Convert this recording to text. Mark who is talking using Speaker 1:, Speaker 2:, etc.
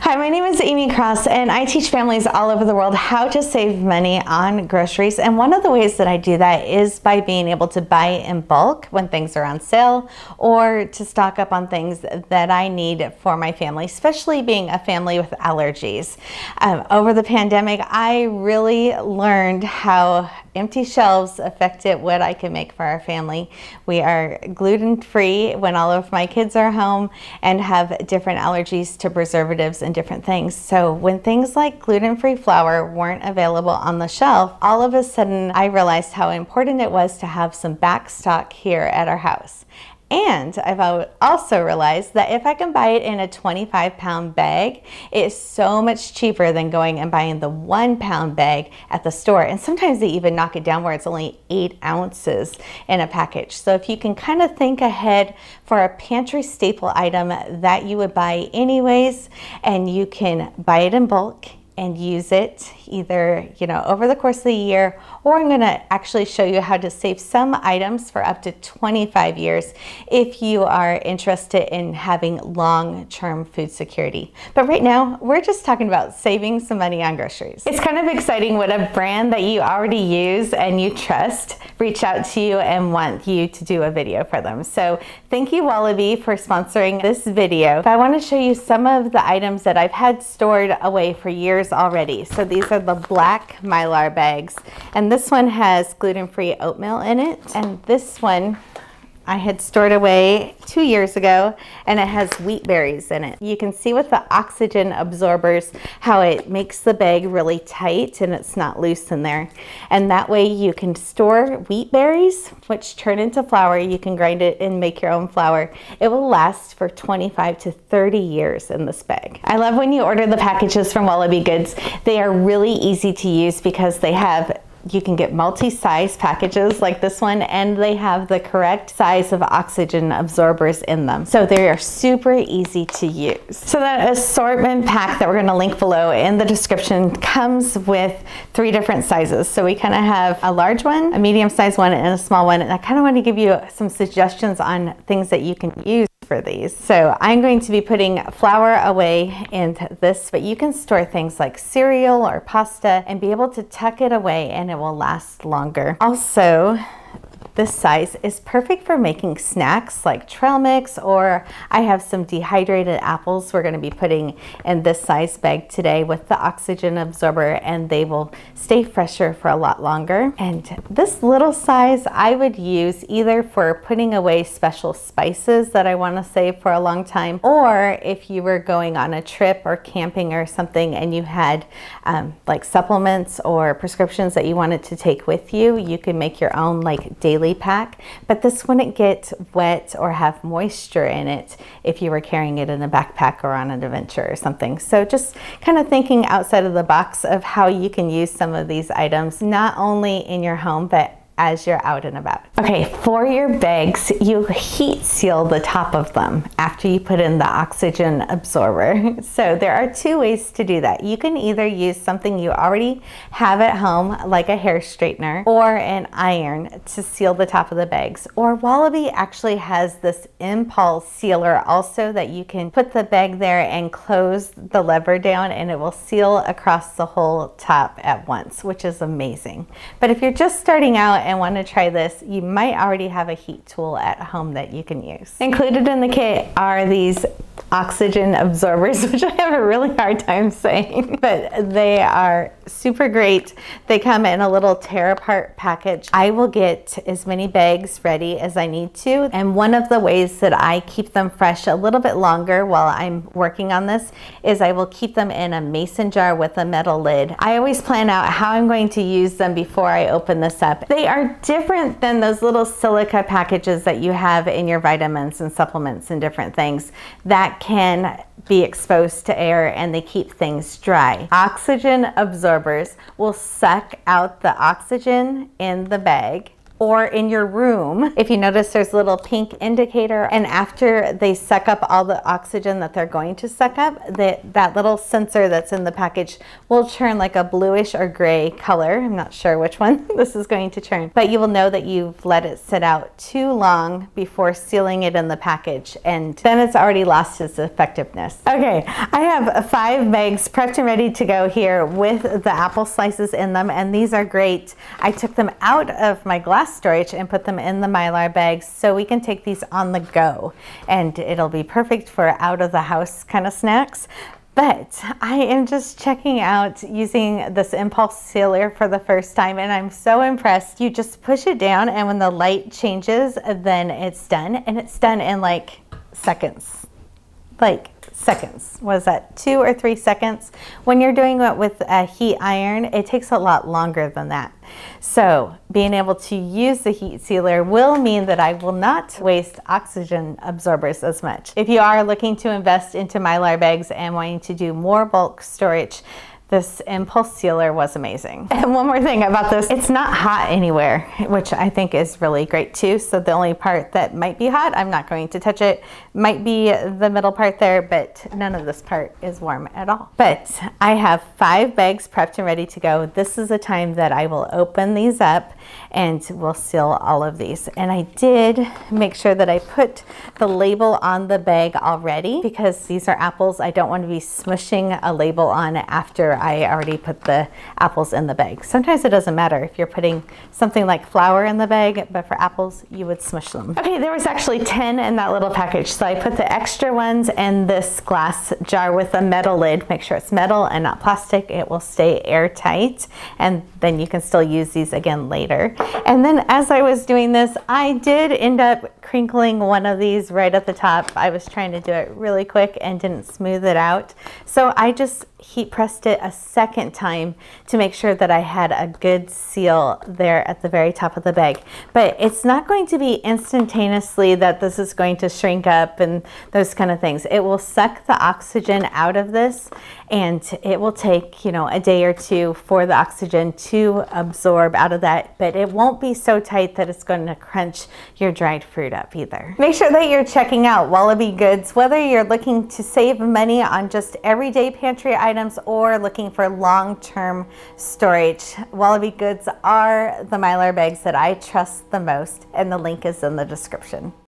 Speaker 1: Hi, my name is Amy Cross and I teach families all over the world how to save money on groceries. And one of the ways that I do that is by being able to buy in bulk when things are on sale or to stock up on things that I need for my family, especially being a family with allergies. Over the pandemic, I really learned how empty shelves affected what I can make for our family. We are gluten-free when all of my kids are home and have different allergies to preservatives and different things. So when things like gluten-free flour weren't available on the shelf, all of a sudden I realized how important it was to have some back stock here at our house. And I've also realized that if I can buy it in a 25-pound bag, it's so much cheaper than going and buying the 1-pound bag at the store. And sometimes they even knock it down where it's only 8 ounces in a package. So if you can kind of think ahead for a pantry staple item that you would buy anyways, and you can buy it in bulk and use it either, over the course of the year, or I'm gonna actually show you how to save some items for up to 25 years if you are interested in having long-term food security. But right now, we're just talking about saving some money on groceries. It's kind of exciting when a brand that you already use and you trust reach out to you and want you to do a video for them. So thank you, Wallaby, for sponsoring this video. But I wanna show you some of the items that I've had stored away for years already. So these are the black Mylar bags, and this one has gluten-free oatmeal in it, and this one I had stored away 2 years ago, and it has wheat berries in it. You can see with the oxygen absorbers how it makes the bag really tight and it's not loose in there. And that way you can store wheat berries, which turn into flour. You can grind it and make your own flour. It will last for 25 to 30 years in this bag. I love when you order the packages from Wallaby Goods. They are really easy to use because you can get multi-size packages like this one, and they have the correct size of oxygen absorbers in them. So they are super easy to use. So that assortment pack that we're gonna link below in the description comes with 3 different sizes. So we kind of have a large one, a medium-sized one, and a small one. And I kind of want to give you some suggestions on things that you can use for these. So I'm going to be putting flour away in this, but you can store things like cereal or pasta and be able to tuck it away and it will last longer. Also, this size is perfect for making snacks like trail mix, or I have some dehydrated apples we're going to be putting in this size bag today with the oxygen absorber, and they will stay fresher for a lot longer. And this little size I would use either for putting away special spices that I want to save for a long time, or if you were going on a trip or camping or something and you had like supplements or prescriptions that you wanted to take with you, you can make your own like daily pack, but this wouldn't get wet or have moisture in it if you were carrying it in a backpack or on an adventure or something. So just kind of thinking outside of the box of how you can use some of these items, not only in your home, but as you're out and about. Okay, for your bags, you heat seal the top of them after you put in the oxygen absorber. So there are 2 ways to do that. You can either use something you already have at home, like a hair straightener, or an iron to seal the top of the bags. Or Wallaby actually has this impulse sealer also that you can put the bag there and close the lever down and it will seal across the whole top at once, which is amazing. But if you're just starting out and want to try this, you might already have a heat tool at home that you can use. Included in the kit are these oxygen absorbers, which I have a really hard time saying, but they are super great. They come in a little tear apart package. I will get as many bags ready as I need to, and one of the ways that I keep them fresh a little bit longer while I'm working on this is I will keep them in a mason jar with a metal lid. I always plan out how I'm going to use them before I open this up. They are different than those little silica packages that you have in your vitamins and supplements and different things that can be exposed to air and they keep things dry. Oxygen absorbers will suck out the oxygen in the bag or in your room. If you notice, there's a little pink indicator, and after they suck up all the oxygen that they're going to suck up, that little sensor that's in the package will turn like a bluish or gray color. I'm not sure which one this is going to turn, but you will know that you've let it sit out too long before sealing it in the package, and then it's already lost its effectiveness. Okay, I have 5 bags prepped and ready to go here with the apple slices in them, and these are great. I took them out of my glass storage and put them in the Mylar bags so we can take these on the go, and it'll be perfect for out of the house kind of snacks. But I am just checking out using this impulse sealer for the first time, and I'm so impressed. You just push it down, and when the light changes, then it's done, and it's done in like seconds. Like seconds. Was that 2 or 3 seconds? When you're doing it with a heat iron, it takes a lot longer than that. So being able to use the heat sealer will mean that I will not waste oxygen absorbers as much. If you are looking to invest into Mylar bags and wanting to do more bulk storage, this impulse sealer was amazing. And one more thing about this, it's not hot anywhere, which I think is really great too. So the only part that might be hot, I'm not going to touch it. Might be the middle part there, but none of this part is warm at all. But I have 5 bags prepped and ready to go. This is a time that I will open these up and we'll seal all of these. And I did make sure that I put the label on the bag already, because these are apples. I don't want to be smushing a label on after I already put the apples in the bag. Sometimes it doesn't matter if you're putting something like flour in the bag, but for apples, you would smush them. Okay, there was actually 10 in that little package. So I put the extra ones in this glass jar with a metal lid. Make sure it's metal and not plastic. It will stay airtight, and then you can still use these again later. And then as I was doing this, I did end up crinkling one of these right at the top. I was trying to do it really quick and didn't smooth it out. So I just heat pressed it a second time to make sure that I had a good seal there at the very top of the bag. But it's not going to be instantaneously that this is going to shrink up and those kind of things. It will suck the oxygen out of this, and it will take, you know, a day or 2 for the oxygen to absorb out of that, but it won't be so tight that it's going to crunch your dried fruit up either. Make sure that you're checking out Wallaby Goods, whether you're looking to save money on just everyday pantry items or looking for long-term storage. Wallaby Goods are the Mylar bags that I trust the most, and the link is in the description.